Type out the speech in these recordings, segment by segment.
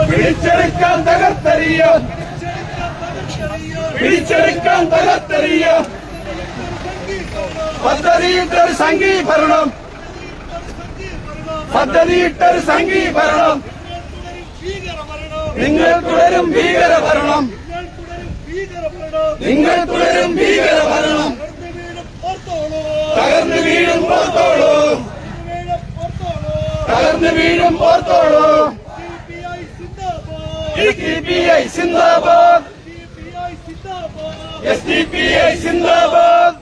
പിടിച്ചെടുക്കാൻ തകർത്തെറിയാൻ പിടിച്ചെടുക്കാൻ തകർത്തെറിയാൻ പദ്ധതിയിട്ടൊരു സംഘീഭരണം പദ്ധതിയിട്ടൊരു സംഘീഭരണം നിങ്ങൾ തുടരും ഭീകരഭരണം നിങ്ങൾ തുടരും ഭീകരഭരണം തകർന്നു വീഴും ഓർത്തോളൂ തകർന്നു വീഴും ഓർത്തോളൂ SDPI സിന്ദാബാദ് SDPI സിന്ദാബാദ്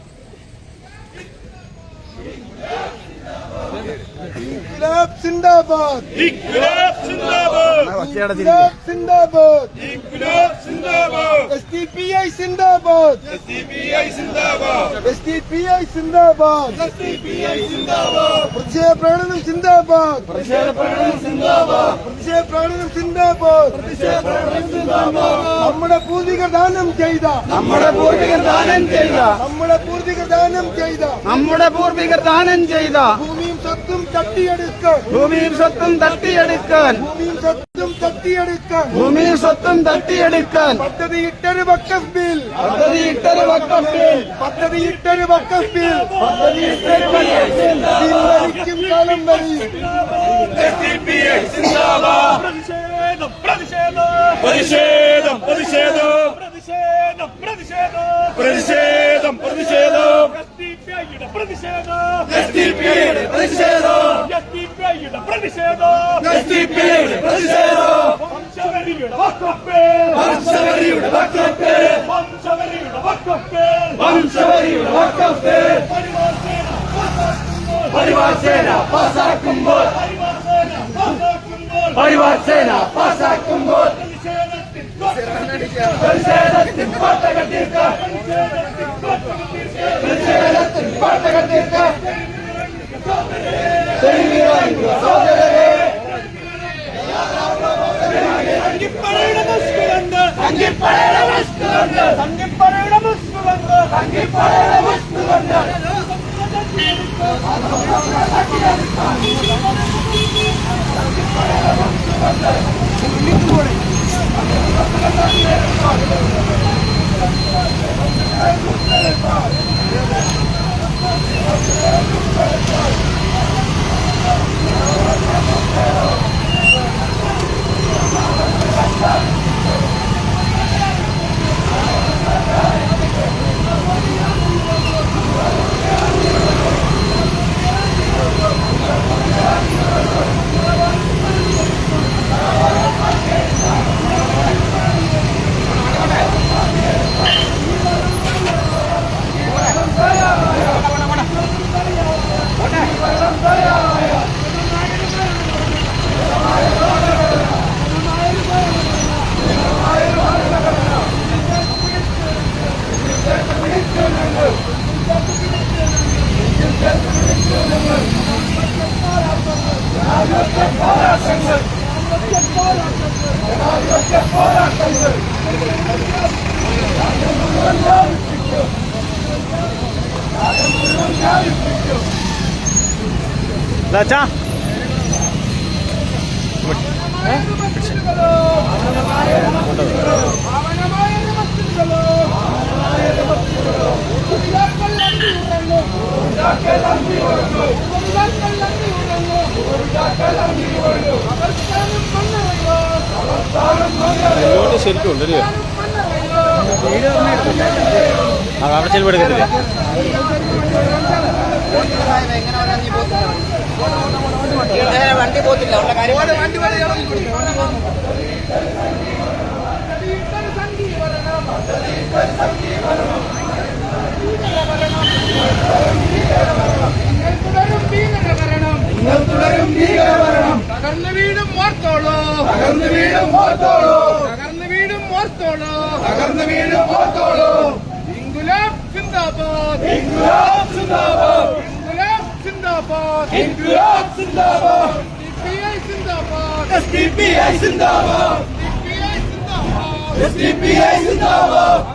ഇൻക്ലാബ് സിന്ദാബാദ് ഇൻക്ലാബ് സിന്ദാബാദ് ഇൻക്ലാബ് സിന്ദാബാദ് ഇൻക്ലാബ് സിന്ദാബാദ് SDPI സിന്ദാബാദ് SDPI സിന്ദാബാദ് SDPI സിന്ദാബാദ് SDPI സിന്ദാബാദ് പ്രതിഷേധ പ്രകടനം സിന്ദാബാദ് പ്രതിഷേധ പ്രകടനം സിന്ദാബാദ് പ്രതിഷേധ പ്രകടനം സിന്ദാബാദ് പ്രതിഷേധ പ്രകടനം സിന്ദാബാദ് നമ്മുടെ പൂർവികർ ദാനം ചെയ്ത നമ്മുടെ പൂർവികർ ദാനം ചെയ്ത നമ്മുടെ പൂർവികർ ദാനം ചെയ്ത നമ്മുടെ പൂർവികർ ദാനം ചെയ്ത ഭൂമിയും സ്വത്തും തട്ടിയെടുക്കാൻ ഭൂമിയും സ്വത്തും തട്ടിയെടുക്കാൻ ഭൂമിയും സ്വത്തും തട്ടിയെടുക്കാൻ ഭൂമിയും സ്വത്തും തട്ടിയെടുക്കാൻ പദ്ധതിയിട്ടൊരു വഖഫ് ബിൽ പദ്ധതിയിട്ടൊരു വഖഫ് ബിൽ പദ്ധതിയിട്ടൊരു വഖഫ് ബിൽ പിൻവലിക്കും കാലം വരെയും SDPI സിന്ദാബാദ് പ്രതിഷേധം പ്രതിഷേധം പ്രതിഷേധം പ്രതിഷേധം പ്രതിഷേധം SDPIയുടെ പ്രതിഷേധം SDPIയുടെ പ്രതിഷേധം വംശവെറിയുടെ വഖഫ് ബിൽ വംശവെറിയുടെ വഖഫ് ബിൽ പരിവാർ സേന പാസാക്കുമ്പോൾ പരിവാർ സേന പാസാക്കുമ്പോൾ പ്രതിഷേധത്തിൻ പാട്ടകൾ തീർക്കാൻ പ്രതിഷേധത്തിൻ പാട്ടകൾ തീർക്കാൻ സഹോദരരെ സംഘിപ്പടയുടെ മുഷ്കുകളുണ്ട് സംഘിപ്പടയുടെ മുഷ്കുകളുണ്ട് സംഘിപ്പടയുടെ മുഷ്കുകളുണ്ട് സംഘിപ്പടയുടെ മുഷ്കുകളുണ്ട് Dacha. ശരിക്കും ഉണ്ടല്ലേ അവിടെ ചെലവ് എടുക്കത്തില്ലേ വണ്ടി പോത്തില്ല ഉള്ള കാര്യം നിങ്ങൾ തുടരും ഭീകരഭരണം തകർന്നു വീടും ഓർത്തോളൂ തകർന്നു വീഴും ഓർത്തോളൂ തകർന്നു വീടും ഓർത്തോളൂ തകർന്നു വീഴും ഓർത്തോളൂ ഇൻകുലാബ് സിന്ദാബാദ് ഇൻക്ലാബ് സിന്ദാബാദ് ഇൻകുലാബ് സിന്ദാബാദ് ഇൻക്ലാബ് സിന്ദാബാദ് SDPI സിന്ദാബാദ് SDPI സിന്ദാബാദ് SDPI സിന്ദാബാദ് SDPI സിന്ദാബാദ്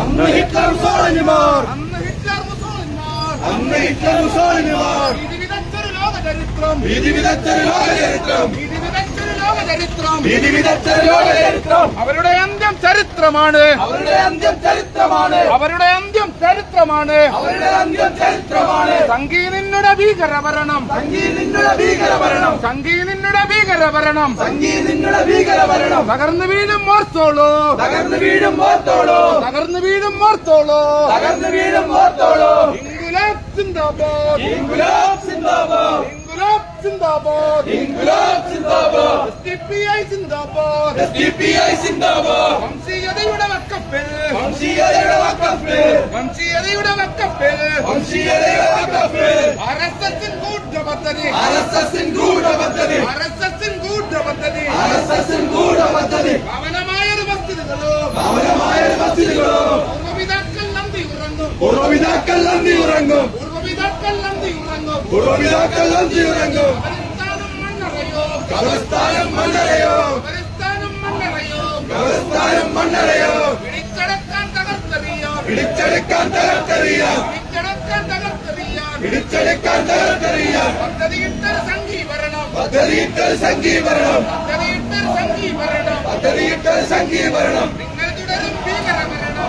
അന്ന് ഹിറ്റ്ലർ മുസോളിനിമാർ അന്ന് ഹിറ്റ്ലർ മുസോളിനിമാർ അന്ന് ഹിറ്റ്ലർ മുസോളിനിമാർ ഇത് വിതച്ചൊരു ലോക ലോകചരിത്രം ഭീതി വിതച്ചൊരു ലോകചരിത്രം ഭീതി വിതച്ചൊരു ലോകചരിത്രം ഭീതി വിതച്ചൊരു ലോകചരിത്രം അവരുടെ അന്ത്യം ചരിത്രമാണ് അവരുടെ അന്ത്യം ചരിത്രമാണ് അവരുടെ അന്ത്യം ചരിത്രമാണ് അവരുടെ അന്ത്യം ചരിത്രമാണ് സംഘി നിന്നുടെ ഭീകരഭരണം സംഘി നിന്നുടെ ഭീകരഭരണം സംഘി നിന്നുടെ ഭീകരഭരണം സംഘി നിന്നുടെ ഭീകരഭരണം തകർന്നു വീഴും ഓർത്തോളൂ തകർന്നു വീഴും ഓർത്തോളൂ തകർന്നു വീഴും ഓർത്തോളൂ തകർന്നു വീഴും ഓർത്തോളൂ ഇൻകുലാബ് സിന്ദാബാദ് ഇൻകുലാബ് സിന്ദാബാദ് ഇൻകുലാബ് സിന്ദാബാദ് ഇൻകുലാബ് സിന്ദാബാദ് SDPI സിന്ദാബാദ് SDPI സിന്ദാബാദ് വംശീയതയുടെ വക്കപ്പിൽ വംശീയതയുടെ വക്കപ്പിൽ വംശീയതയുടെ വക്കപ്പിൽ വംശീയതയുടെ വക്കപ്പിൽ RSSൻ ഗൂഢപദ്ധതി RSSൻ ഗൂഢപദ്ധതി RSSൻ ഗൂഢപദ്ധതി RSSൻ ഗൂഢപദ്ധതി ഭവനമായൊരു വസ്തുതകളോ ഭവനമായൊരു മസ്ജിദുകളോ പൂർവ്വപിതാക്കൾ നന്ദി ഉറങ്ങും പൂർവ്വപിതാക്കൾ നന്ദി ഉറങ്ങും പൂർവ്വപിതാക്കൾ നന്ദി ഉറങ്ങും പൂർവ്വപിതാക്കൾ നന്ദി ഉറങ്ങും കബറിസ്ഥാനം മണ്ണറയോ കബറിസ്ഥാനം മണ്ണറയോ കബറിസ്ഥാനം കബറിസ്ഥാനം മണ്ണറയോ മണ്ണറയോ പിടിച്ചടക്കാൻ തകർത്തെറിയാം പിടിച്ചെടുക്കാൻ തകർത്തെറിയാം പിടിച്ചടക്കാൻ തകർത്തെറിയാം പിടിച്ചെടുക്കാൻ തകർത്തെറിയാം പദ്ധതിയിട്ടൊരു സംഘീകരണം പദ്ധതിയിട്ടൊരു സംഘീകരണം പദ്ധതിയിട്ടൊരു സംഘീകരണം പദ്ധതിയിട്ടൊരു സംഘീകരണം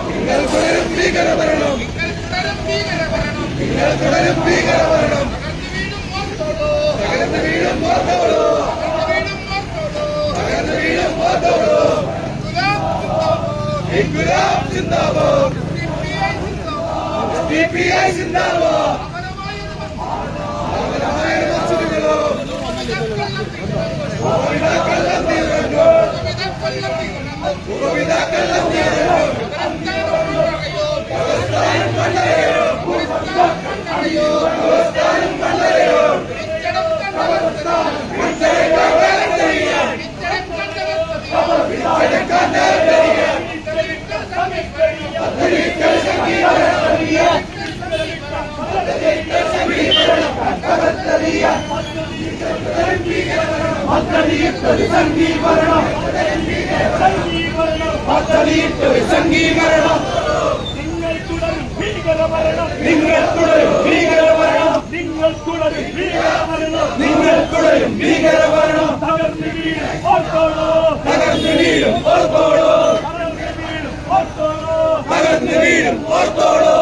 നിങ്ങൾ തുടരും ഭീകരഭരണം നിങ്ങൾ തുടരും ഭീകരഭരണം നിങ്ങൾ തുടരും ഭീകരഭരണം നിങ്ങൾ തുടരും ഭീകരഭരണം തകർന്നു വീഴും ഓർത്തോളൂ തകർന്നു വീഴും ഓർത്തോളൂ തകർന്നു വീഴും ഓർത്തോളൂ തകർന്നു വീഴും ഓർത്തോളൂ ഇൻകുലാബ് സിന്ദാബാദ് SDPI സിന്ദാബാദ് ഭവനമായൊരു മസ്ജിദുകളോ പൂർവ്വപിതാക്കൾ നന്ദി ഉറങ്ങും പൂർവ്വപിതാക്കൾ നന്ദി ഉറങ്ങും കബറിസ്ഥാനം മണ്ണറയോ കബറിസ്ഥാനം മണ്ണറയോ പിടിച്ചെടുക്കാൻ തകർത്തെറിയാം പിടിച്ചെടുക്കാൻ തകർത്തെറിയാം പദ്ധതിയിട്ടൊരു സംഘീകരണം പദ്ധതിയിട്ടൊരു സംഘീകരണം തകർത്തെറിയാം പദ്ധതിയിട്ടൊരു സംഘീകരണം പദ്ധതിയിട്ടൊരു സംഘീകരണം നിങ്ങൾ തുടരും ഭീകരഭരണം നിങ്ങൾ തുടരും ഭീകരഭരണം നിങ്ങൾ തുടരും ഭീകരഭരണം നിങ്ങൾ തുടരും ഭീകരഭരണം തകർന്നു വീഴും ഓർത്തോളൂ തകർന്നു വീഴും ഓർത്തോളൂ തകർന്നു വീഴും ഓർത്തോളൂ തകർന്നു വീഴും ഓർത്തോളൂ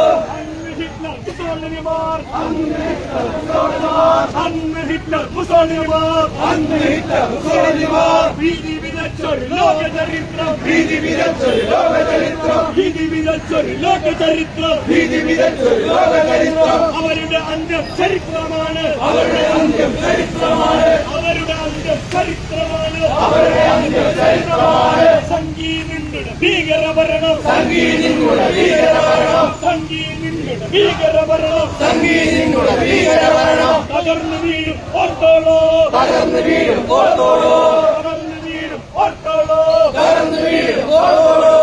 അന്ന് ഹിറ്റ്ലർ മുസോളിനിമാർ അന്ന് ഹിറ്റ്ലർ മുസോളിനിമാർ ഭീതി വിതച്ചൊരു ലോകചരിത്രം ഭീതി വിതച്ചൊരു ലോകചരിത്രം ഭീതി വിതച്ചൊരു ലോകചരിത്രം ഭീതി വിതച്ചൊരു ലോകചരിത്രം അവരുടെ അന്ത്യം ചരിത്രമാണ് അവരുടെ അന്ത്യം ചരിത്രമാണ് അവരുടെ അന്ത്യം ചരിത്രമാണ് അവരുടെ അന്ത്യം ചരിത്രമാണ് സംഗീതങ്ങളുടെ ഭീകരഭരണം സംഗീതങ്ങളുടെ ഭീകരഭരണം സംഗീതങ്ങളുടെ ഭീകരഭരണം സംഗീതങ്ങളുടെ ഭീകരഭരണം തകർന്നു വീഴും ഓർത്തോളൂ തകർന്നു വീഴും ഓർത്തോളൂ തകർന്നു വീഴും ഓർത്തോളൂ തകർന്നു വീഴും ഓർത്തോളൂ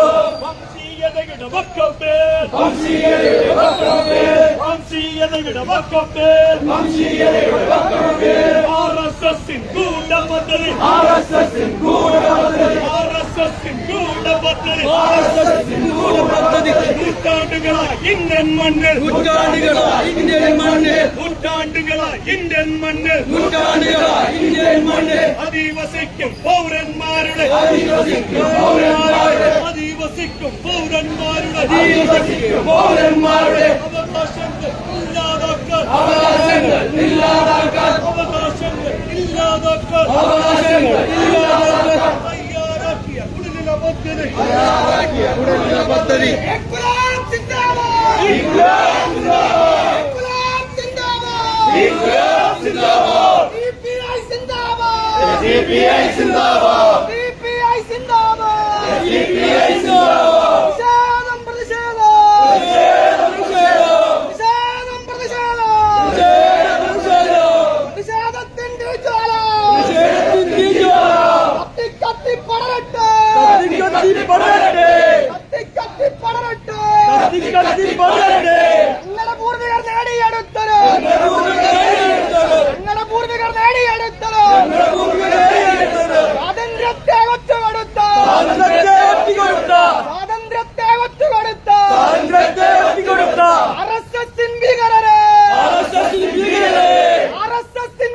വംശീയതയുടെ വക്കപ്പേ വംശീയതയുടെ വക്രമേൽ വംശീയതയുടെ വക്കപ്പേ വംശീയതയുടെ വക്രമേൽ RSSൻ ഗൂഢപദ്ധതി RSSൻ ഗൂഢപദ്ധതി RSSൻ ഗൂഢപദ്ധതി RSSൻ ഗൂഢപദ്ധതി നൂറ്റാണ്ടുകളായി ഇന്ത്യൻ മണ്ണിൽ നൂറ്റാണ്ടുകളായി ഇന്ത്യൻ മണ്ണിൽ നൂറ്റാണ്ടുകളായി ഇന്ത്യൻ മണ്ണിൽ നൂറ്റാണ്ടുകളായി ഇന്ത്യൻ മണ്ണിൽ അധിവസിക്കും പൗരന്മാരുടെ അധിവസിക്കും പൗരന്മാരുടെ അധിവസിക്കും പൗരന്മാരുടെ അധിവസിക്കും പൗരന്മാരുടെ അവകാശങ്ങൾ ഇല്ലാതാക്കാൻ അവകാശങ്ങൾ ഇല്ലാതാക്കാൻ അവകാശങ്ങൾ ഇല്ലാതാക്കാൻ അവകാശങ്ങൾ ഇല്ലാതാക്കാൻ തയ്യാറാക്കിയ കുടില പദ്ധതി തയ്യാറാക്കിയ ഉടനീള പദ്ധതി ഇൻകുലാബ് സിന്ദാബാദ് ഇൻകുലാബ് സിന്ദാബാദ് ഇൻകുലാബ് സിന്ദാബാദ് ഇൻകുലാബ് സിന്ദാബാദ് SDPI സിന്ദാബാദ് SDPI സിന്ദാബാദ് SDPI സിന്ദാബാദ് SDPI സിന്ദാബാദ് പ്രതിഷേധം പ്രതിഷേധത്തിന്റെ ജ്വാല കത്തി പടരട്ടെ ഞങ്ങളുടെ പൂർവികർ നേടിയെടുത്തത് സ്വാതന്ത്ര്യത്തെ ഒറ്റുകൊടുത്ത RSSൻ ഭീകരരെ RSSൻ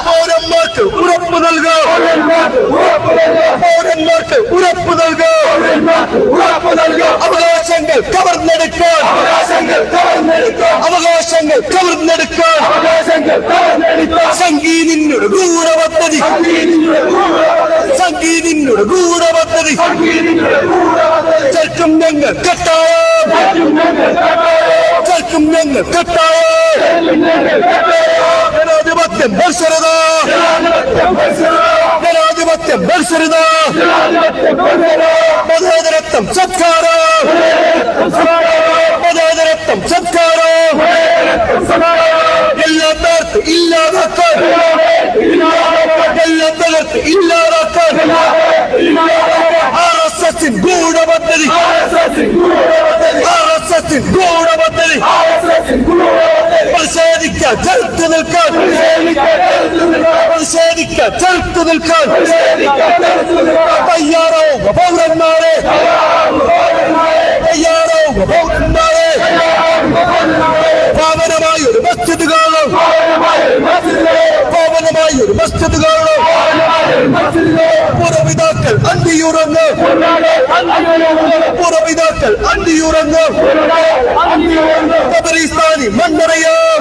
പൗരന്മാർക്ക് ഉറപ്പ് നൽകുക, അവകാശങ്ങൾ കവർന്നെടുക്കാൻ, സംഘീ നിന്നോട് ഗൂഢപദ്ധതി, ചെറുക്കും ഞങ്ങൾ കെട്ടായം, ജനാധിപത്യം മത്സരത, മതേതരത്വം സംസ്കാരം, എല്ലാം തകർത്ത് ഇല്ലാതാക്കാൻ, RSS ഗൂഢപദ്ധതി, പ്രതിഷേധിക്കാൻ ചെറുത്തു നിൽക്കാൻ, തയ്യാറാവുക പൗരന്മാരെ, പാവനമായൊരു മസ്ജിദ് കാണും, പുറപിതാക്കൾ അന്തിയുറങ്ങ്, ഖബറിസ്ഥാനി മണ്ണറിയാം,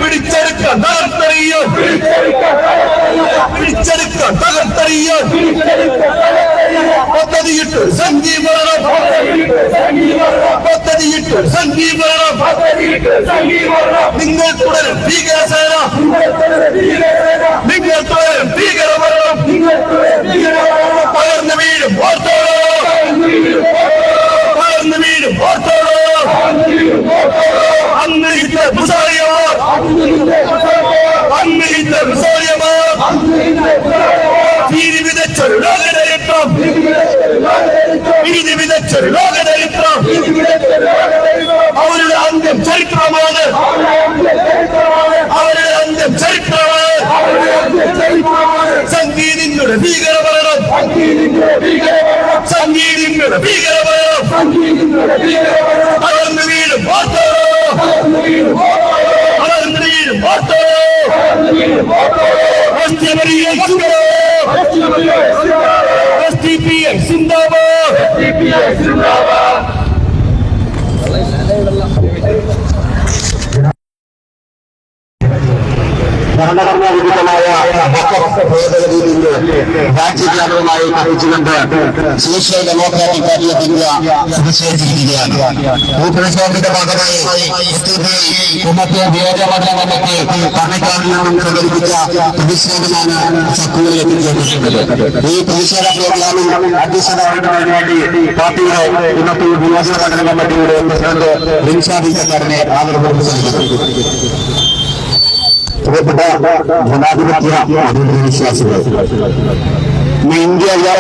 പിടിച്ചെടുക്കാൻ തകർത്തറിയാൻ, പദ്ധതിയിട്ട് സംഘീകരണം, നിങ്ങൾ തുടരും ഭീകരസേന, പകർന്നു വീഴും ഓർത്തോളോ, അന്ന് ഹിറ്റ്ലർ അന്നിന്റെ വിസോര്യമാ ഭീതി വിതച്ചൊരു ലോകചരിത്രം ഭീതി വിതച്ചൊരു ലോകചരിത്രം അവരുടെ അന്ത്യം ചരിത്രമാണ് അവരുടെ അന്ത്യം ചരിത്രമാണ് സംഗീതിങ്ങളുടെ ഭീകരഭരണം സംഗീതിങ്ങളുടെ ഭീകരഭരണം അളർന്നു വീഴും വാർത്തകളോ അളർന്നു വീഴും വാർത്തകളോ SDPI സിന്ദാബാദ് ഭരണഘടനാ വിരുദ്ധമായ ഭേദഗതിയിലൂടെ രാജ്യവ്യാപകമായി അറിയിച്ചുകൊണ്ട് social democratic party of India പ്രതിഷേധിച്ചിരിക്കുകയാണ്. ഈ പ്രതിഷേധത്തിന്റെ ഭാഗമായി ഇന്നത്തെ നിയോജകമണ്ഡലങ്ങൾക്ക് പാലക്കാടിൽ നിന്നും സംഘടിപ്പിച്ച പ്രതിഷേധമാണ് ചക്കുകളിൽ എത്തിച്ചേർന്നിട്ടുള്ളത്. ഈ പ്രതിഷേധ പ്രോഗ്രാമിൽ അധ്യക്ഷത വഹിക്കുന്നതിന് വേണ്ടി പാർട്ടിയുടെ ഇന്നത്തെ നിയോജകമണ്ഡല കമ്മിറ്റിയുടെ പ്രസിഡന്റ് റിൻഷാദ് ഇക്കക്കാരനെ ആദരവോടെ ക്ഷണിക്കുന്നു. പ്രിയപ്പെട്ട ജനാധിപത്യ വിശ്വാസികൾ, ഇന്ത്യയിലെ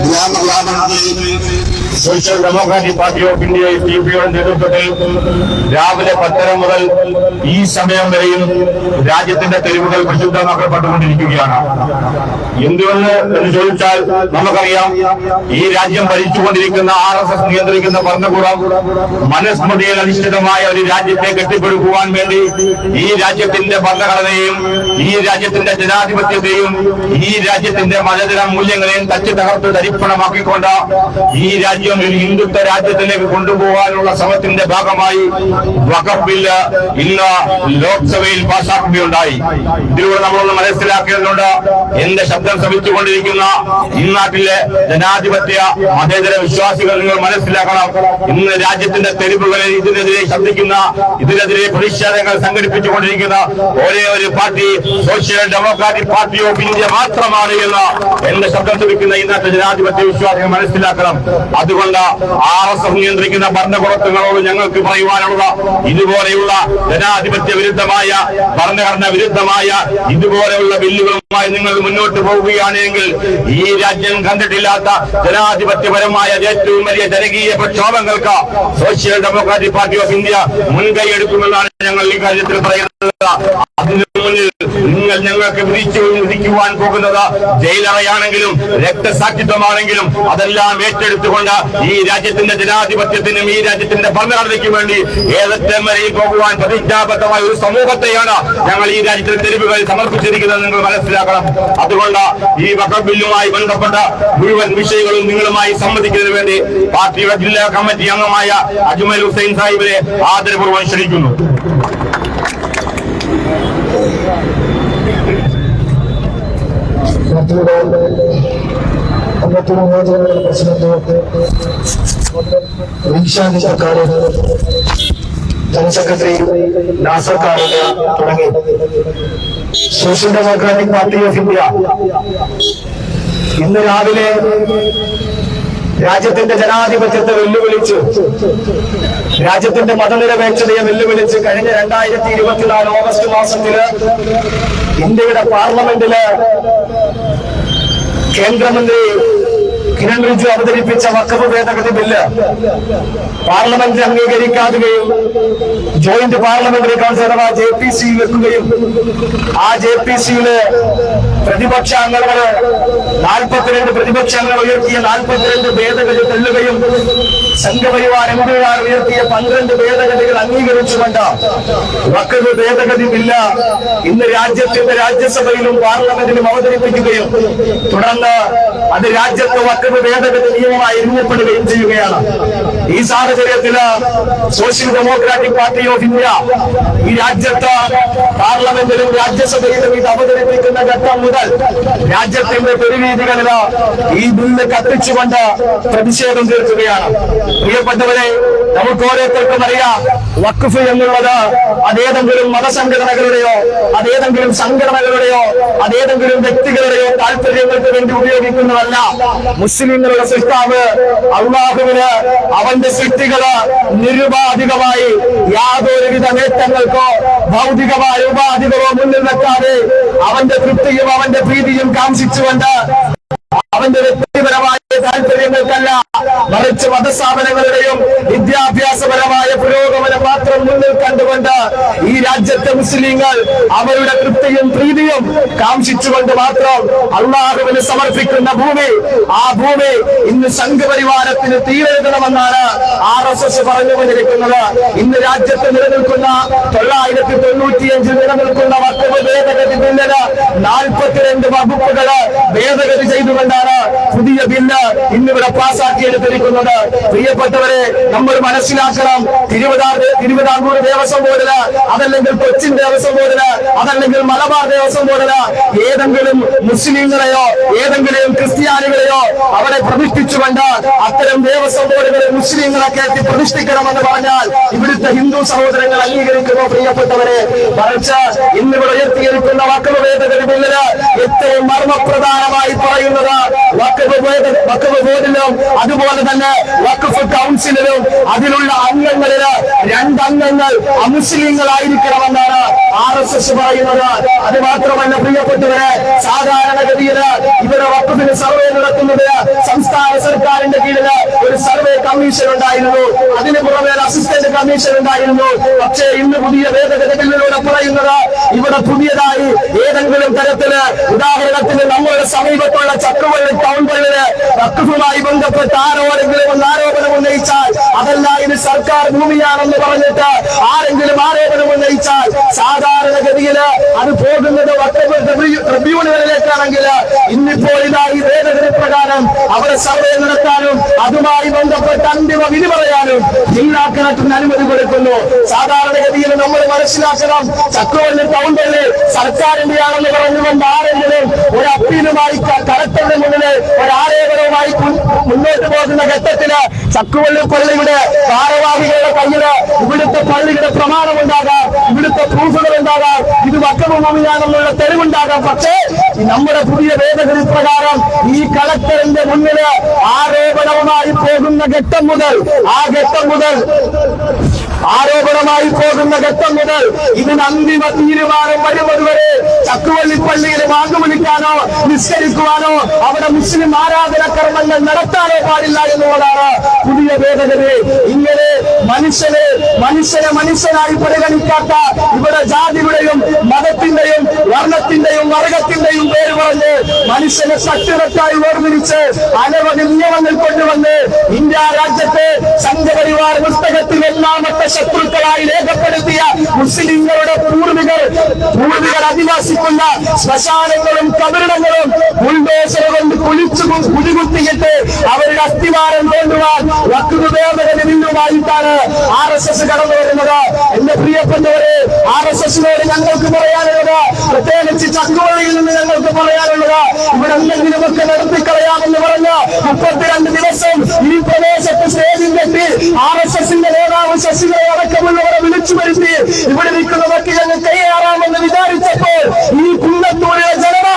ഗ്രാമഗ്രാമങ്ങളിൽ social democratic party of India SDPIയുടെ നേതൃത്വത്തിൽ രാവിലെ 10 മുതൽ ഈ സമയം വരെയും രാജ്യത്തിന്റെ തെരുവുകൾ പ്രക്ഷുബ്ധമാക്കപ്പെട്ടുകൊണ്ടിരിക്കുകയാണ്. എന്തുകൊണ്ട് എന്ന് ചോദിച്ചാൽ നമുക്കറിയാം, ഈ രാജ്യം ഭരിച്ചുകൊണ്ടിരിക്കുന്ന RSS നിയന്ത്രിക്കുന്ന ഭരണകൂടം മനുസ്മൃതിയിൽ അധിഷ്ഠിതമായ ഒരു രാജ്യത്തെ കെട്ടിപ്പടുക്കുവാൻ വേണ്ടി ഈ രാജ്യത്തിന്റെ ഭരണഘടനയെയും ഈ രാജ്യത്തിന്റെ ജനാധിപത്യത്തെയും ഈ രാജ്യത്തിന്റെ മതതര മൂല്യങ്ങളെയും തച്ചു തകർത്ത് തരിപ്പണമാക്കിക്കൊണ്ട് ഈ രാജ്യം ഒരു ഹിന്ദുത്വ രാജ്യത്തിലേക്ക് കൊണ്ടുപോകാനുള്ള ശ്രമത്തിന്റെ ഭാഗമായി വഖഫ് ബില്ല് ഇന്ന് ലോക്സഭയിൽ പാസാക്കുകയുണ്ടായി. ഇതിലൂടെ നമ്മളൊന്ന് മനസ്സിലാക്കേണ്ടതുണ്ട്, എന്റെ ശബ്ദം ശ്രമിച്ചുകൊണ്ടിരിക്കുന്ന ഈ നാട്ടിലെ ജനാധിപത്യ മതേതര വിശ്വാസികൾ നിങ്ങൾ മനസ്സിലാക്കണം, ഇന്ന് രാജ്യത്തിന്റെ തെരുവുകളിൽ ഇതിനെതിരെ ശബ്ദിക്കുന്ന, ഇതിനെതിരെ പ്രതിഷേധങ്ങൾ സംഘടിപ്പിച്ചുകൊണ്ടിരിക്കുന്ന ഒരേ ഒരു party social democratic party of India മാത്രമാണ് എന്ന് എന്റെ ശബ്ദം ശ്രമിക്കുന്ന ഈ നാട്ടിലെ ജനാധിപത്യ വിശ്വാസികൾ മനസ്സിലാക്കണം. അതുകൊണ്ട് RSS നിയന്ത്രിക്കുന്ന ഭരണകൂടങ്ങളോട് ഞങ്ങൾക്ക് പറയുവാനുള്ള ഇതുപോലെയുള്ള ജനാധിപത്യ വിരുദ്ധമായ ഭരണഘടന വിരുദ്ധമായ ഇതുപോലെയുള്ള ബില്ലുകളുമായി നിങ്ങൾ മുന്നോട്ട് പോവുകയാണെങ്കിൽ ഈ രാജ്യം കണ്ടിട്ടില്ലാത്ത ജനാധിപത്യപരമായ ഏറ്റവും വലിയ ജനകീയ പ്രക്ഷോഭങ്ങൾക്ക് social democratic party of India മുൻകൈയെടുക്കുമെന്നാണ് ഞങ്ങൾ ഈ കാര്യത്തിൽ പറയുന്നത്. അതിനു മുന്നിൽ നിങ്ങൾ ഞങ്ങൾക്ക് വിധിക്കുവാൻ പോകുന്നത് ജയിലറയാണെങ്കിലും രക്തസാക്ഷിത്വമാണെങ്കിലും അതെല്ലാം ഏറ്റെടുത്തുകൊണ്ട് ഈ രാജ്യത്തിന്റെ ജനാധിപത്യത്തിനും ഈ രാജ്യത്തിന്റെ ഭരണഘടനയ്ക്കും വേണ്ടി ഏതറ്റം വരെയും പോകുവാൻ പ്രതിജ്ഞാബദ്ധമായ ഒരു സമൂഹത്തെയാണ് ഞങ്ങൾ ഈ രാജ്യത്തിന്റെ തെരുവുകളിൽ സമർപ്പിച്ചിരിക്കുന്നത് നിങ്ങൾ മനസ്സിലാക്കണം. അതുകൊണ്ട് ഈ വഖഫ് ബില്ലുമായി ബന്ധപ്പെട്ട മുഴുവൻ വിഷയങ്ങളും നിങ്ങളുമായി സംവദിക്കുന്നതിന് വേണ്ടി പാർട്ടിയുടെ ജില്ലാ കമ്മിറ്റി അംഗമായ അജ്മൽ ഹുസൈൻ സാഹിബിനെ ആദരപൂർവ്വം ക്ഷണിക്കുന്നു. ജനറൽ സെക്രട്ടറി നാസർ കാറിയ തുടങ്ങി social democratic party of India ഇന്ന് രാവിലെ രാജ്യത്തിന്റെ ജനാധിപത്യത്തെ വെല്ലുവിളിച്ച്, രാജ്യത്തിന്റെ മതനിരപേക്ഷതയെ വെല്ലുവിളിച്ച് കഴിഞ്ഞ 2024 ഓഗസ്റ്റ് മാസത്തില് ഇന്ത്യയുടെ പാർലമെന്റില് കേന്ദ്രമന്ത്രി കിരൺ റിജിജു അവതരിപ്പിച്ച വഖഫ് ഭേദഗതി ബില്ല് പാർലമെന്റ് അംഗീകരിക്കാതെയും ജോയിന്റ് പാർലമെന്ററി കൗൺസിൽ അഥവാ JPC വെക്കുകയും ആ JPCയില് പ്രതിപക്ഷ അംഗങ്ങള് 42 പ്രതിപക്ഷ അംഗങ്ങൾ ഉയർത്തിയ 42 ഭേദഗതി തള്ളുകയും സംഘപരിവാർ MPമാർ ഉയർത്തിയ 12 ഭേദഗതികൾ അംഗീകരിച്ചുകൊണ്ട് വഖഫ് ഭേദഗതി ബില്ല് ഇന്ന് രാജ്യത്തിന്റെ രാജ്യസഭയിലും പാർലമെന്റിലും അവതരിപ്പിക്കുകയും തുടർന്ന് അത് രാജ്യത്ത് വഖഫ് ഭേദഗതി നിയമമായി എഴുതപ്പെടുകയും ചെയ്യുകയാണ്. ഈ സാഹചര്യത്തില് social democratic party of India ഈ രാജ്യത്ത് പാർലമെന്റിലും രാജ്യസഭയിലും ഇത് അവതരിപ്പിക്കുന്ന ഘട്ടം മുതൽ രാജ്യത്തിന്റെ തെരുവീതികളില് ഈ ബില്ല് കത്തിച്ചുകൊണ്ട് പ്രതിഷേധം തീർക്കുകയാണ്. പ്രിയപ്പെട്ടവരെ, നമുക്ക് ഓരോരുത്തർക്കും അറിയാം, വഖഫ് എന്നുള്ളത് അതേതെങ്കിലും മതസംഘടനകളുടെയോ അതേതെങ്കിലും സംഘടനകളുടെയോ അതേതെങ്കിലും വ്യക്തികളുടെയോ താല്പര്യങ്ങൾക്ക് വേണ്ടി ഉപയോഗിക്കുന്നതല്ല. മുസ്ലിങ്ങളുടെ സൃഷ്ടാവ് അള്ളാഹുവിന് അവന്റെ സൃഷ്ടികള് നിരുപാധികമായി യാതൊരുവിധ നേട്ടങ്ങൾക്കോ ഭൗതികമായ ഉപാധികളോ മുന്നിൽ വെക്കാതെ അവന്റെ തൃപ്തിയും അവന്റെ പ്രീതിയും കാംക്ഷിച്ചുകൊണ്ട് അവന്റെ വ്യക്തിപരമായ താല്പര്യങ്ങൾക്കല്ല, മറിച്ച് മതസ്ഥാപനങ്ങളുടെയും വിദ്യാഭ്യാസപരമായ പുരോഗമനം മാത്രം മുന്നിൽ കണ്ടുകൊണ്ട് ഈ രാജ്യത്തെ മുസ്ലിങ്ങൾ അവരുടെ തൃപ്തിയും പ്രീതിയും കാംക്ഷിച്ചുകൊണ്ട് മാത്രം അള്ളാഹുവിന് സമർപ്പിക്കുന്ന ഭൂമി, ആ ഭൂമി ഇന്ന് സംഘപരിവാരത്തിന് തീരെഴുതണമെന്നാണ് RSS പറഞ്ഞുകൊണ്ടിരിക്കുന്നത്. ഇന്ന് രാജ്യത്ത് നിലനിൽക്കുന്ന 995 നിലനിൽക്കുന്ന വഖഫ് ഭേദഗതി ബില്ലിന് 42 വകുപ്പുകള് ഭേദഗതി ചെയ്തുകൊണ്ടാണ് പുതിയ ബില്ല് ഇന്നിവിടെ പാസാക്കിയെടുത്തിരിക്കുന്നത്. പ്രിയപ്പെട്ടവരെ, നമ്മൾ മനസ്സിലാക്കണം, തിരുവിതാംകൂർ ദേവസ്വം ബോർഡിന്, അതല്ലെങ്കിൽ കൊച്ചിൻ ദേവസ്വം ബോർഡിന്, അതല്ലെങ്കിൽ മലബാർ ദേവസ്വം ബോർഡിന് ഏതെങ്കിലും മുസ്ലിങ്ങളെയോ ഏതെങ്കിലും ക്രിസ്ത്യാനികളെയോ അവിടെ പ്രതിഷ്ഠിച്ചുകൊണ്ട് അത്തരം ദേവസ്വം ബോർഡുകളിൽ മുസ്ലിങ്ങളെ കയറ്റി പ്രതിഷ്ഠിക്കണമെന്ന് പറഞ്ഞാൽ ഇവിടുത്തെ ഹിന്ദു സഹോദരങ്ങൾ അംഗീകരിക്കുമോ? പ്രിയപ്പെട്ടവരെ, മറിച്ച് ഇന്നിവിടെ ഉയർത്തിയിരിക്കുന്ന വഖഫ് ഭേദഗതി ബില്ലിന് ഏറ്റവും മർമ്മപ്രധാനമായി പറയുന്നത് വഖഫ് ബോർഡിലും അതുപോലെ തന്നെ വഖഫ് കൗൺസിലിലും അതിലുള്ള അംഗങ്ങളില് 2 അംഗങ്ങൾ അമുസ്ലിങ്ങളായിരിക്കണമെന്നാണ് RSS പറയുന്നത്. അത് മാത്രമല്ല പ്രിയപ്പെട്ടവരെ, സാധാരണഗതിയില് ഇവിടെ വഖഫിന് സർവേ നടത്തുന്നതിന് സംസ്ഥാന സർക്കാരിന്റെ കീഴില് ഒരു സർവേ കമ്മീഷൻ ഉണ്ടായിരുന്നു, അതിന് പുറമെ അസിസ്റ്റന്റ് കമ്മീഷൻ ഉണ്ടായിരുന്നു. പക്ഷേ ഇന്ന് പുതിയ ഭേദഗതി ബില്ലിലൂടെ പറയുന്നത് ഇവിടെ പുതിയതായി ഏതെങ്കിലും തരത്തില്, ഉദാഹരണത്തിന് നമ്മളുടെ സമീപത്തുള്ള ചക്രവള്ളി ടൗൺ പള്ളിയില് വഖഫുമായി ബന്ധപ്പെട്ട് ആരോടെങ്കിലും ഒന്ന് ആരോപണം ഉന്നയിച്ചാൽ, അതല്ല ഇത് സർക്കാർ ഭൂമിയാണെന്ന് പറഞ്ഞിട്ട് ആരെങ്കിലും ആരോപണം ഉന്നയിച്ചാൽ സാധാരണഗതിയില് അത് പോകുന്നത് വഖഫ് ട്രിബ്യൂണലുകളിലേക്കാണെങ്കിൽ ഇന്നിപ്പോൾ ഇതാ ഈ ഭേദഗതി പ്രകാരം അവിടെ സർവേ നടത്താനും അതുമായി ബന്ധപ്പെട്ട് അന്തിമ വിധി പറയാനും ജില്ലാ കളക്ടറിന് അനുമതി കൊടുക്കുന്നു. സാധാരണഗതിയിൽ നമ്മൾ മനസ്സിലാക്കണം, ചക്രവള്ളി ടൗൺ പള്ളി സർക്കാരിന്റെയാണെന്ന് പറഞ്ഞുകൊണ്ട് ആരെങ്കിലും ഒരു അപ്പീലുമായി കളക്ടറുടെ മുന്നിൽ ഒരു ആരോപണവുമായി മുന്നോട്ട് പോകുന്ന ഘട്ടത്തില് ചക്കുവള്ളി പള്ളിയുടെ ഭാരവാഹികളുടെ കയ്യില് ഇവിടുത്തെ പള്ളിയുടെ പ്രമാണമുണ്ടാകാം, ഇവിടുത്തെ പ്രൂഫുകൾ ഉണ്ടാകാം, ഇത് വഖഫ് ഭൂമിയാണെന്നുള്ള തെളിവുണ്ടാകാം. പക്ഷേ നമ്മുടെ പുതിയ ഭേദഗതി പ്രകാരം ഈ കളക്ടറിന്റെ മുന്നില് ആരോപണവുമായി പോകുന്ന ഘട്ടം മുതൽ ആരോപണമായി പോകുന്ന ഘട്ടം മുതൽ ഇതിന് അന്തിമ തീരുമാനം വരുന്നതുവരെ ചക്കുവള്ളി പള്ളിയിൽ വാങ്ങുവിളിക്കാനോ നിസ്കരിക്കുവാനോ അവിടെ മുസ്ലിം ആരാധന കർമ്മങ്ങൾ നടത്താനോ പാടില്ല എന്നുള്ളതാണ് പുതിയ ഭേദഗതി. ഇങ്ങനെ മനുഷ്യനെ മനുഷ്യനായി പരിഗണിക്കാത്ത, ഇവിടെ ജാതിയുടെയും മതത്തിന്റെയും വർണ്ണത്തിന്റെയും വർഗത്തിന്റെയും പേര് പറഞ്ഞ് മനുഷ്യനെ സത്യത്തായി വേർതിരിച്ച് അനവധി നിയമങ്ങൾ കൊണ്ടുവന്ന് ഇന്ത്യ രാജ്യത്തെ സംഘപരിവാർ പുസ്തകത്തിൽ എല്ലാമത്തെ ശത്രുക്കളായി രേഖപ്പെടുത്തിയ മുസ്ലിങ്ങളുടെ പൂർവികർ അധിവാസിക്കുന്ന ശ്മശാനങ്ങളും കബറിടങ്ങളും ബുൾഡോസർ കൊണ്ട് കുഴികുത്തിയിട്ട് അവരുടെ അസ്ഥിവാരം തോന്നുവാൻ വഖഫ് ഭേദഗതി ബില്ലുമായിട്ടാണ് RSS കടന്നു വരുന്നത്. എന്റെ പ്രിയപ്പെട്ടവരെ, RSSനോട് ഞങ്ങൾക്ക് പറയാനുള്ളത്, പ്രത്യേകിച്ച് ചക്കുവള്ളിയിൽ നിന്ന് ഞങ്ങൾക്ക് പറയാനുള്ളത്, ഇവിടെ എന്തെങ്കിലുമൊക്കെ നടത്തിക്കളയാമെന്ന് പറഞ്ഞ് 32 ദിവസം ഈ പ്രദേശത്ത് സ്റ്റേജിൽ കെട്ടി RSSന്റെ നേതാവ് ശശികളെ അടക്കമുള്ളവരെ വിളിച്ചു വരുത്തി ഇവിടെ നിൽക്കുന്നവർക്ക് ഞങ്ങൾ തയ്യാറാമെന്ന് വിചാരിച്ചപ്പോൾ ഈ കുന്നത്തൂരിലെ ജനത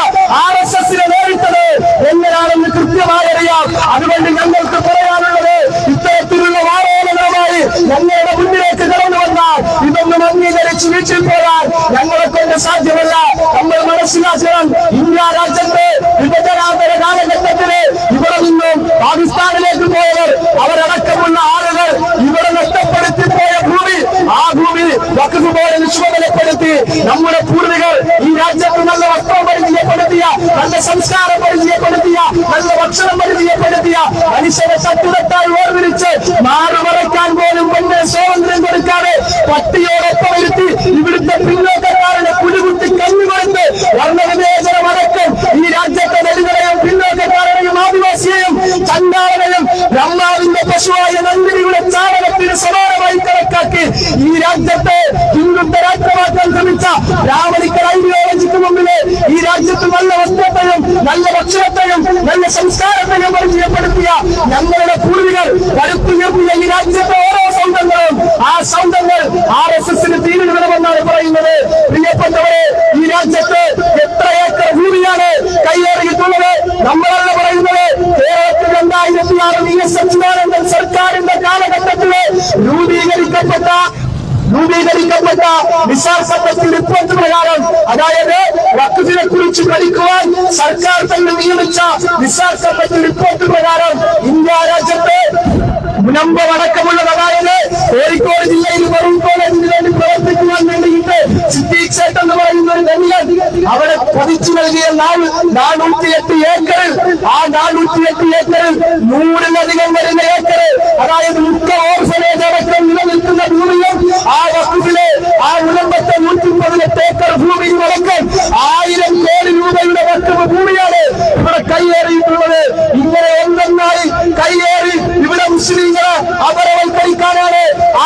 RSSനെ നേരിട്ടത് എങ്ങനെയാണെന്ന് കൃത്യമായി അറിയാം. അതുകൊണ്ട് ഞങ്ങൾക്ക് പറയാനുള്ളത്, ഇത്തരത്തിലുള്ള ആരോപണങ്ങളുമായി ഞങ്ങളുടെ മുന്നിലേക്ക് കടന്നു വന്നാൽ ഇതൊന്നും അംഗീകരിച്ച് വീട്ടിൽ പോയാൽ ഞങ്ങളെ കൊണ്ട് സാധ്യമല്ല. നമ്മൾ മനസ്സിലാക്കണം, ഇന്ത്യ രാജ്യത്തെ വിഭജനാന്തര കാലഘട്ടത്തില് ഇവിടെ നിന്നും പാകിസ്ഥാനിലേക്ക് പോയവർ, അവരടക്കമുള്ള ആളുകൾ ഇവിടെ നഷ്ടപ്പെടുത്തി പോയ ഭൂമി, ആ ഭൂമി വഖഫ് ബോർഡിന് ചുമതലപ്പെടുത്തി നമ്മുടെ പൂർവികർ ഈ രാജ്യത്ത് നല്ല വസ്ത്രം പരിചയപ്പെടുത്തിയ, നല്ല സംസ്കാരം പരിചയപ്പെടുത്തിയ, നല്ല ഭക്ഷണം പരിചയപ്പെടുത്തിയ മനുഷ്യരെ സത്യത്തായി വേർതിരിച്ച് മാറുമറയ്ക്കാൻ പോലും വലിയ സ്വാതന്ത്ര്യം കൊടുക്കാതെ പട്ടിയോടൊപ്പം ഇരുത്തി ഇവിടുത്തെ പിന്നോക്കക്കാരനെ കുടികുത്തി കണ്ണുകൊടുത്ത് വർണ്ണവിവേചനം അടക്കം ഈ രാജ്യത്തെ ദളിതരെയും പിന്നോക്കക്കാരനെയും ആദിവാസിയെയും ചണ്ടാളനെയും ബ്രഹ്മാവിന്റെ പശുവായ നന്ദിനിയുടെ ചാണകത്തിന് സമാനമായി കണക്കാക്കി ഈ രാജ്യത്തെ ഹിന്ദുത്വ രാഷ്ട്രമാക്കാൻ ശ്രമിച്ച ബ്രാഹ്മണിക്കൽ ഐഡിയോളജിക്ക് മുമ്പില് ഈ രാജ്യത്ത് നല്ല വസ്ത്രത്തെയും നല്ല ഭക്ഷണത്തെയും നല്ല സംസ്കാരത്തെയും പരിചയപ്പെടുത്തിയ ഞങ്ങളുടെ പൂർവികർ കരുത്തുയർത്തിയ ഈ രാജ്യത്തെ ഓരോ സൗന്ദര്യങ്ങളും ആ സൗന്ദര്യങ്ങൾ RSSന് തീരുവണമെന്നാണ് പറയുന്നത്. പ്രിയപ്പെട്ടവരെ, ഈ രാജ്യത്ത് എത്ര ഏക്കർ ഭൂമിയാണ് കൈയേറിയിട്ടുള്ളത്? നമ്മളല്ല പറയുന്നത്. കേരളത്തിൽ 2006 VS അച്യുതാനന്ദൻ സർക്കാരിന്റെ കാലഘട്ടത്തില് രൂപീകരിക്കപ്പെട്ട നിസാർ കമ്മിറ്റി റിപ്പോർട്ട് പ്രകാരം, അതായത് വഖഫിനെ കുറിച്ച് പഠിക്കുവാൻ സർക്കാർ തന്നെ നിയമിച്ച നിസാർ കമ്മിറ്റി റിപ്പോർട്ട് പ്രകാരം ഇന്ത്യ രാജ്യത്ത് മുനമ്പമടക്കമുള്ളത്, അതായത് കോഴിക്കോട് ജില്ലയിൽ വെറും കോളേജിന് വേണ്ടി പ്രവർത്തിക്കുവാൻ വേണ്ടിയിട്ട് സിദ്ദീഖ് സേട്ട് എന്ന് പറയുന്ന ഒരു ധനികൻ അവിടെ പതിച്ചു നൽകിയ 408 ഏക്കറിൽ, ആ 408 ഏക്കറിൽ 100-ലധികം വരുന്ന ഏക്കർ, അതായത് മുക്ക ഓർഫനേജ് അടക്കം നിലനിൽക്കുന്ന ഭൂമിയും ആ വഖഫിലെ ആ മുനമ്പത്തെ 138 ഏക്കർ ഭൂമിയും അടക്കം 1000 കോടി രൂപയുടെ വഖഫ് ഭൂമിയാണ് ഇവിടെ കൈയേറിയിട്ടുള്ളത്. ഇങ്ങനെ ഒന്നൊന്നായി കൈയേറി ഇവിടെ മുസ്ലിങ്ങളെ അപരവൽക്കരിക്കാനാണ്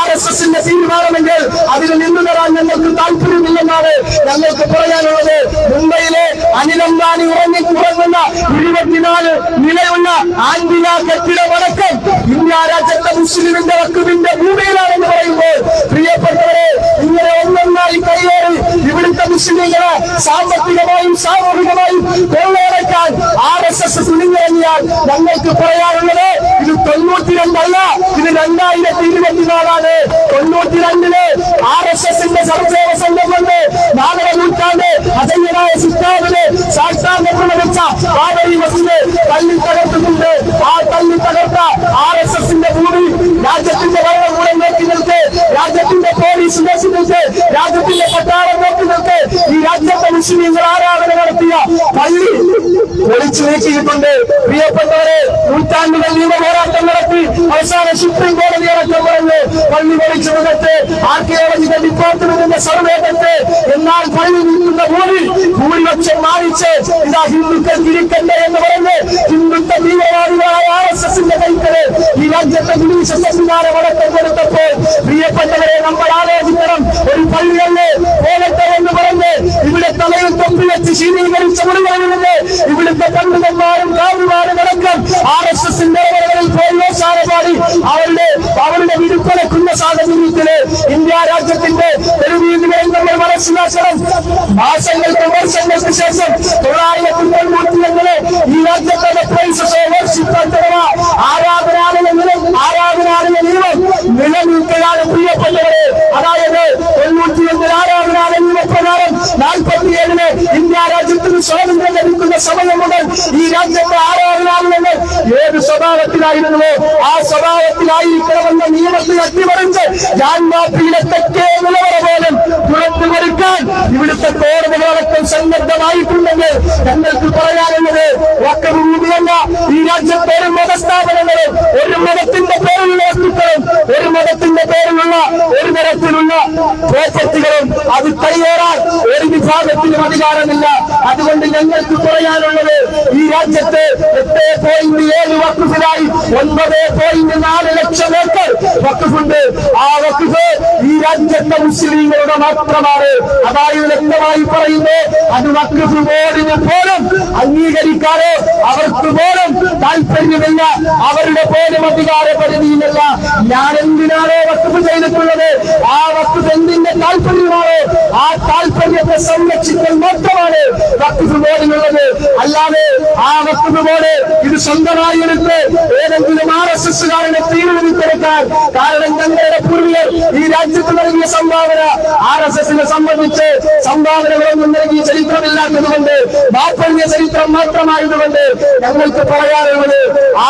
RSSന്റെ തീരുമാനമെങ്കിൽ അതിന് നിന്നു തരാൻ ഞങ്ങൾക്ക് താല്പര്യമില്ലെന്നാണ് ഞങ്ങൾക്ക് പറയാനുള്ളത്. മുംബൈയിലെ അനിൽ അംബാനി ഉറങ്ങുന്ന 24 നിലയുള്ള ആന്റിന കെട്ടിടമടക്കം ഇന്ത്യ രാജ്യത്തെ മുസ്ലിമിന്റെ വഖഫിന്റെ ഭൂമിയിലാണെന്ന് പറയുമ്പോൾ, പ്രിയപ്പെട്ടവരെ, ഇങ്ങനെ ഒന്നൊന്നായി കൈയേറി ഇവിടുത്തെ മുസ്ലിങ്ങളെ സാമ്പത്തികമായും സാമൂഹികമായും കൊള്ളയടക്കാൻ RSS തുനിഞ്ഞിറങ്ങിയാൽ ഞങ്ങൾക്ക് പറയാനുള്ളത്, ഇത് 92 അല്ല, ഇത് 2024 92-ല് RSSന്റെ സർവ്വസേവ സംഘം കൊണ്ട് 4 നൂറ്റാണ്ട് അജയ്യനായ സിദ്ധാവിന് സാക്ഷാത്കാരം പ്രകടിപ്പിച്ച ബാബരി മസ്ജിദ് തല്ലി തകർത്തിട്ടുണ്ട്. ആ തല്ലി തകർത്ത RSSന്റെ ഭൂമി രാജ്യത്തിന്റെ ഭരണകൂടം നോക്കി നിൽക്ക്, രാജ്യത്തിന്റെ പോലീസ് നോക്കി നിൽക്ക്, രാജ്യത്തിന്റെ പട്ടാളം നോക്കി നിൽക്ക്. ഈ രാജ്യത്തെ മുസ്ലിംകൾ ആരാധന നടത്തിയ പള്ളി പൊളിച്ചു നീക്കിയിട്ടുണ്ട്. പ്രിയപ്പെട്ടവരെ, നൂറ്റാണ്ടുകൾ നിയമ പോരാട്ടം നടത്തി അവസാന സുപ്രീം കോടതി അടക്കം പറഞ്ഞ് പള്ളി പൊളിച്ചു മുഖത്ത് ആർക്കിയോളജിക്കൽ ഡിപ്പാർട്ട്മെന്റിന്റെ സർവേ തെറ്റ്. എന്നാൽ പള്ളി നിൽക്കുന്ന ഭൂരിപക്ഷം മാനിച്ച് ഇതാ ഹിന്ദുക്കൾ തിരിക്കണ്ടേ എന്ന് പറഞ്ഞ് ഹിന്ദുത്വ തീവ്രവാദികളായ RSSന്റെ കൈക്കള് ഈ രാജ്യത്തെ ജുഡീഷ്യ സംവിധാനം അടക്കം കൊടുത്തപ്പോൾ, പ്രിയപ്പെട്ടവരെ, നമ്മൾ ആലോചിക്കണം. ഒരു പള്ളിയല്ലേ പോകട്ടെ എന്ന് പറഞ്ഞ് ഇവിടെ തലയിൽ തൊപ്പി വെച്ച് ശീലീകരിച്ച മുറികളിൽ നിന്ന് ഇവിടുത്തെ പണ്ഡിതന്മാരും കാവുമാരും അടക്കം RSSന്റെ പോയി പാടി അവരുടെ വിരുപ്പലക്കുന്ന സാഹചര്യത്തില് ഇന്ത്യ രാജ്യത്തിന്റെ തെരുവീതികളിൽ നമ്മൾ മനസ്സിലാക്കണം. മാസങ്ങൾക്കും വർഷങ്ങൾക്ക് ശേഷം 993 ഈ രാജ്യത്തെ ആരാധനാലയ നിയമം നിലനിൽക്കുകയാണ്. പ്രിയപ്പെട്ടവരെ, അതായത് 91 ആരാധനാലയ നിയമപ്രകാരം 47-ന് ഇന്ത്യ രാജ്യത്തിന് സ്വാതന്ത്ര്യം ലഭിക്കുന്ന സമയം മുതൽ ഈ രാജ്യത്തെ ആരാധനാലയങ്ങൾ ഏത് സ്വഭാവത്തിലായിരുന്നുവോ ആ സ്വഭാവത്തിലായിരിക്കണമെന്ന നിയമത്തിൽ അട്ടിമറിച്ച് ജാൻവാപ്പിയിലെ തെക്കേ നിലവറ പോലും പുറത്തു കൊടുക്കാൻ ഇവിടുത്തെ കോടതികളടക്കം സന്നദ്ധമായിട്ടുണ്ടെങ്കിൽ ഞങ്ങൾക്ക് പറയാനുള്ളത്, വഖഫ് ഭൂമിയല്ല ഈ രാജ്യത്തെ ഒരു മതസ്ഥാപനങ്ങളും ഒരു മതത്തിന്റെ പേരിലുള്ള വസ്തുക്കളും ഒരു മതത്തിന്റെ പേരിലുള്ള ഒരു തരത്തിലുള്ള പ്രോപ്പർട്ടികളും അത് കൈയേറാൻ ഒരു വിഭാഗത്തിനും അധികാരമില്ല. അതുകൊണ്ട് ഞങ്ങൾക്ക് പറയാനുള്ളത്, ഈ രാജ്യത്ത് 8.7 വഖഫിലായി 9.4 ലക്ഷം ഏക്കർ വഖഫുണ്ട്. ആ വഖഫ് ഈ രാജ്യത്തെ മുസ്ലിങ്ങളുടെ മാത്രമാണ്. അതായത് വ്യക്തമായി പറയുന്നു, അത് വഖഫ് ബോർഡിന് പോലും അംഗീകരിക്കാതെ അവർക്ക് പോലും താല്പര്യമില്ല, അവരുടെ പോലും അധികാര പരിധിയിലല്ല. ഞാൻ എന്തിനാണോ വഖഫ് ചെയ്തിട്ടുള്ളത്, ആ വഖഫ് എന്തിന്റെ താല്പര്യമാണോ ആ താല്പര്യത്തെ സംരക്ഷിക്കൽ മാത്രമാണ് വഖഫ് ബോർഡിനുള്ളത്. അല്ലാതെ ആ വഖഫ് ബോർഡ് ഇത് സ്വന്തമായി എടുത്ത് ഏതെങ്കിലും RSSകാരനെ തീരുമാനിച്ചെടുക്കാൻ, കാരണം ഞങ്ങളുടെ പൂർവികർ ഈ രാജ്യത്ത് നൽകിയ സംഭാവന RSSനെ സംബന്ധിച്ച് സംഭാവനകളൊന്നും നൽകിയ ചരിത്രമില്ലാത്തതുകൊണ്ട്, ബാപ്പള്ളിയ ചരിത്രം മാത്രമായതുകൊണ്ട് ഞങ്ങൾക്ക് പറയാനുള്ളത്,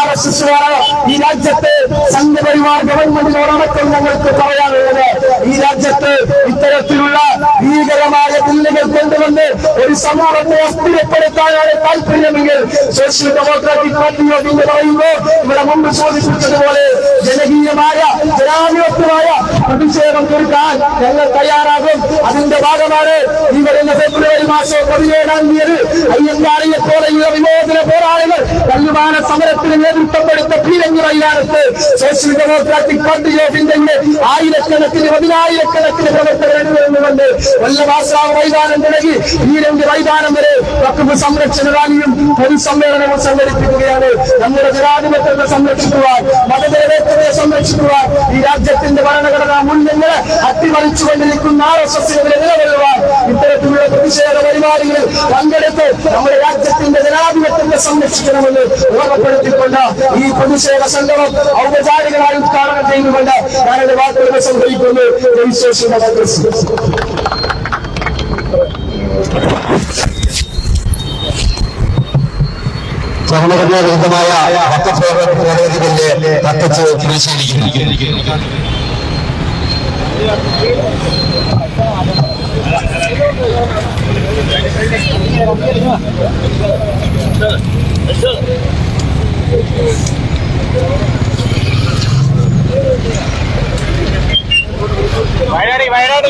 RSSകാർ ഈ രാജ്യത്തെ സംഘപരിവാർ ഗവൺമെന്റിനോടൊപ്പം ഞങ്ങൾക്ക് പറയാനുള്ളത്, ഈ രാജ്യത്ത് ഇത്തരത്തിലുള്ള ഭീകരമായ ബില്ലുകൾ കൊണ്ടുവന്ന് ഒരു സമൂഹത്തെ അസ്ഥിരപ്പെടുത്താനാണ് താല്പര്യമെങ്കിൽ സോഷ്യൽ ഡെമോക്രാറ്റിക് പാർട്ടി എന്ന് പറയുമ്പോൾ ഇവിടെ മുമ്പ് സൂചിപ്പിച്ചതുപോലെ ജനകീയമായ ജനാധിപത്യമായ പ്രതിഷേധം തീർക്കാൻ ഞങ്ങൾ തയ്യാറാകും. അതിന്റെ ഭാഗമാണ് ഈ വരുന്ന ഫെബ്രുവരി മാസം 17-ാം തീയതി അയ്യങ്കാളിയെ പോലെയുള്ള വിമോചന പോരാളികൾ കല്ലുമാന സമരത്തിന് നേതൃത്വം കൊടുത്ത പീരങ്കി മൈതാനത്ത് സോഷ്യൽ ഡെമോക്രാറ്റിക് പാർട്ടി ഓഫ് ഇന്ത്യയുടെ 1000-കണക്കിന് 10,000-കണക്കിന് പ്രവർത്തകർ ചേർന്നുകൊണ്ട് വല്ലഭാസ്രാവ് മൈതാനം തുടങ്ങി ഈരണ്ട് മൈതാനം വരെ വഖഫ് സംരക്ഷണ റാലിയും പൊതുസമ്മേളനവും സംഘടിപ്പിക്കുകയാണ്. നമ്മുടെ ജനാധിപത്യത്തെ സംരക്ഷിക്കുവാൻ, മതനിരപേക്ഷതയെ സംരക്ഷിക്കുവാൻ, ഈ രാജ്യത്തിന്റെ ഭരണഘടനാ മൂല്യങ്ങളെ അട്ടിമറിച്ചുകൊണ്ടിരിക്കുന്ന RSSനെതിരെ നിലകൊള്ളുവാൻ ഇത്തരത്തിലുള്ള പ്രതിഷേധ പരിപാടികളിൽ പങ്കെടുത്ത് നമ്മുടെ രാജ്യത്തിന്റെ ജനാധിപത്യത്തെ സംരക്ഷിക്കണമെന്ന് ഓർമ്മപ്പെടുത്തിക്കൊണ്ട് ഈ പ്രതിഷേധ സംഗമം ഔപചാരികമായി ഉദ്ഘാടനം ചെയ്തുകൊണ്ട് ഞാനെന്റെ വാക്കുകൾ സംഭവിക്കുന്നു. ഭരണഘടനാ വിരുദ്ധമായ വഖഫ് ഭേദഗതി ബില്ല് കത്തിച്ച് പ്രതിഷേധിക്കുന്നു. വയനാട്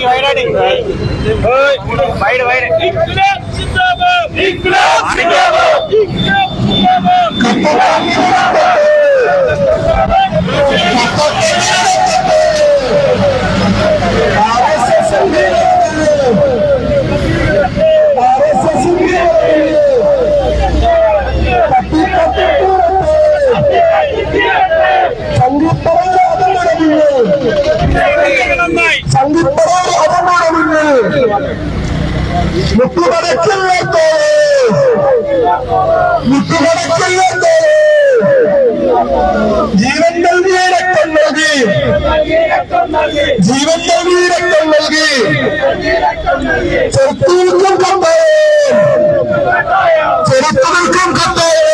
ജീവൻ നൽകി രക്തം നൽകി, ജീവൻ നൽകി രക്തം നൽകി, ചെറുത്തുനിൽക്കും കത്തായം, ചെറുത്തുനിൽക്കും കത്തായം,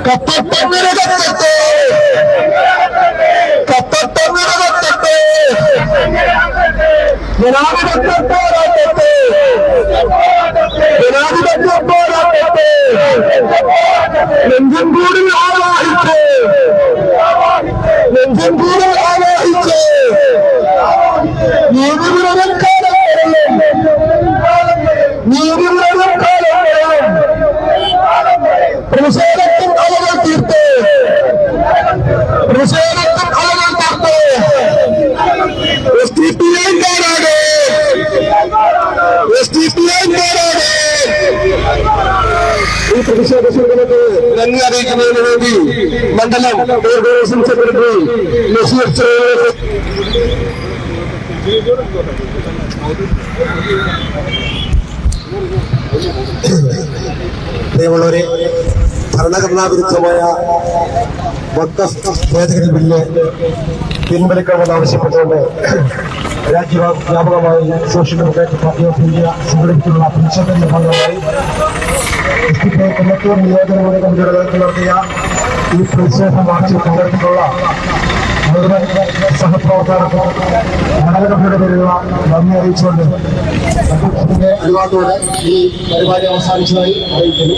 കത്തട്ടങ്ങനെ കത്തട്ടെ, കത്തട്ടങ്ങനെ കത്തട്ടെ, ജനാധിപത്യം പോരാട്ടത്തെ, ജനാധിപത്യം പോരാട്ടത്തെ നെഞ്ചും കൂടിൽ ആവാഹിച്ച്, നെഞ്ചും കൂടിൽ ആവാഹിച്ച് നീതിപുരം കാലം വരെയും, നീതിപുരം കാലം വരെയും പ്രതിഷേധത്തിൽ അലകൾ തീർത്ത്, പ്രതിഷേധത്തിൽ അലകൾ തീർത്ത് SDPI കാരാണ്, SDPI കാരാണ്. ഈ പ്രതിഷേധ ശൃംഖലക്ക് നന്ദി അറിയിക്കുന്നതിന് വേണ്ടി മണ്ഡലം കോർപ്പറേഷൻ സെക്രട്ടറി നസീർ പ്രിയമുള്ളവരെ, ഭരണഘടനാ വിരുദ്ധമായ വഖഫ് ഭേദഗതി ബില്ല് പിൻവലിക്കണമെന്ന് ആവശ്യപ്പെട്ടുകൊണ്ട് രാജ്യവ്യാപകമായി social democratic party of India സംഘടിപ്പിച്ചിട്ടുള്ള പ്രതിഷേധത്തിന്റെ ഭാഗമായി കൊല്ലത്തൂർ നിയോജകമണ്ഡല കമ്മിറ്റിയുടെ നേതൃത്വം നടത്തിയ ഈ പ്രതിഷേധ മാർച്ചിൽ പങ്കെടുത്തിട്ടുള്ള മുഴുവൻ സഹപ്രവർത്തകർക്കും ഭരണഘടനയുടെ പേരിലുള്ള നന്ദി അറിയിച്ചുകൊണ്ട് അധ്യക്ഷത്തിന്റെ അനുവാദത്തോടെ ഈ പരിപാടി അവസാനിച്ചതായി അറിയിക്കുന്നു.